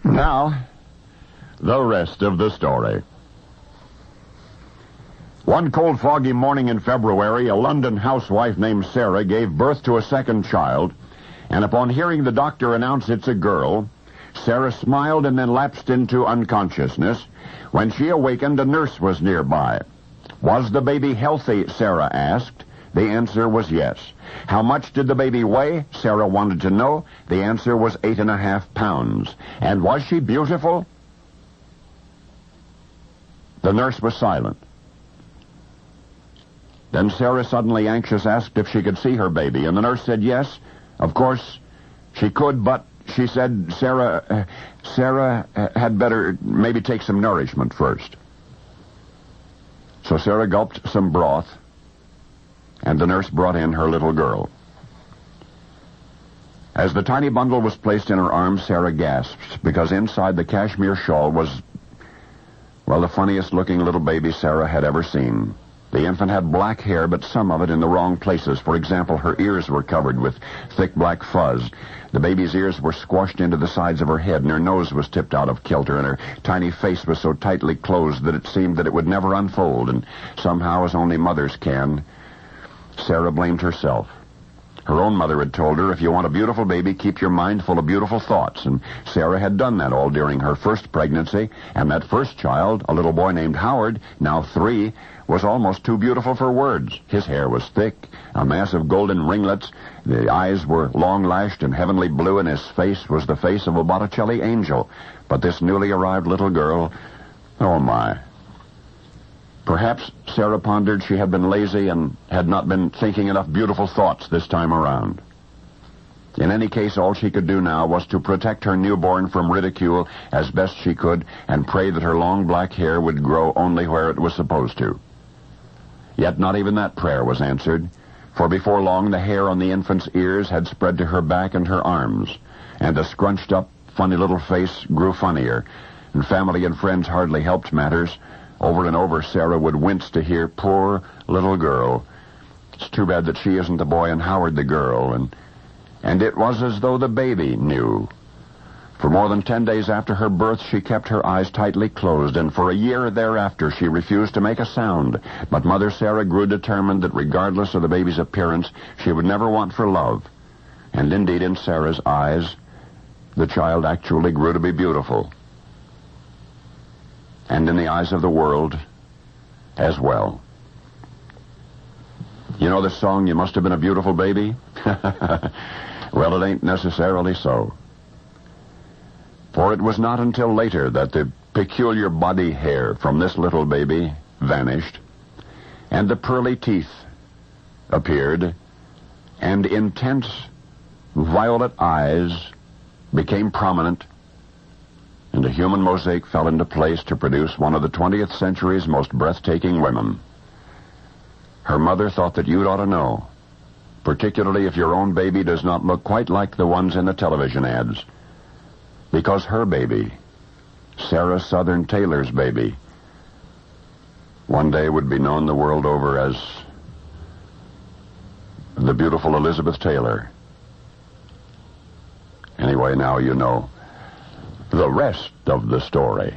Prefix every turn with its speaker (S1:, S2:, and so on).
S1: Now, the rest of the story. One cold, foggy morning in February, a London housewife named Sarah gave birth to a second child, and upon hearing the doctor announce it's a girl, Sarah smiled and then lapsed into unconsciousness. When she awakened, a nurse was nearby. Was the baby healthy, Sarah asked. The answer was yes. How much did the baby weigh? Sarah wanted to know. The answer was 8.5 pounds. And was she beautiful? The nurse was silent. Then Sarah, suddenly anxious, asked if she could see her baby, and the nurse said yes. Of course, she could, but she said Sarah had better maybe take some nourishment first. So Sarah gulped some broth, and the nurse brought in her little girl. As the tiny bundle was placed in her arms, Sarah gasped, because inside the cashmere shawl was, well, the funniest-looking little baby Sarah had ever seen. The infant had black hair, but some of it in the wrong places. For example, her ears were covered with thick black fuzz. The baby's ears were squashed into the sides of her head, and her nose was tipped out of kilter, and her tiny face was so tightly closed that it seemed that it would never unfold, and somehow, as only mothers can, Sarah blamed herself. Her own mother had told her, if you want a beautiful baby, keep your mind full of beautiful thoughts, and Sarah had done that all during her first pregnancy, and that first child, a little boy named Howard, now 3, was almost too beautiful for words. His hair was thick, a mass of golden ringlets, the eyes were long-lashed and heavenly blue, and his face was the face of a Botticelli angel. But this newly arrived little girl, oh my. Perhaps, Sarah pondered, she had been lazy and had not been thinking enough beautiful thoughts this time around. In any case, all she could do now was to protect her newborn from ridicule as best she could and pray that her long black hair would grow only where it was supposed to. Yet not even that prayer was answered, for before long the hair on the infant's ears had spread to her back and her arms, and the scrunched-up, funny little face grew funnier, and family and friends hardly helped matters. Over and over, Sarah would wince to hear, poor little girl. It's too bad that she isn't the boy and Howard the girl, and it was as though the baby knew. For more than 10 days after her birth, she kept her eyes tightly closed, and for a year thereafter she refused to make a sound. But Mother Sarah grew determined that regardless of the baby's appearance, she would never want for love. And indeed, in Sarah's eyes, the child actually grew to be beautiful. And in the eyes of the world as well. You know the song, You Must Have Been a Beautiful Baby? Well, it ain't necessarily so. For it was not until later that the peculiar body hair from this little baby vanished, and the pearly teeth appeared, and intense violet eyes became prominent, and a human mosaic fell into place to produce one of the 20th century's most breathtaking women. Her mother thought that you'd ought to know, particularly if your own baby does not look quite like the ones in the television ads. Because her baby, Sarah Southern Taylor's baby, one day would be known the world over as the beautiful Elizabeth Taylor. Anyway, now you know the rest of the story.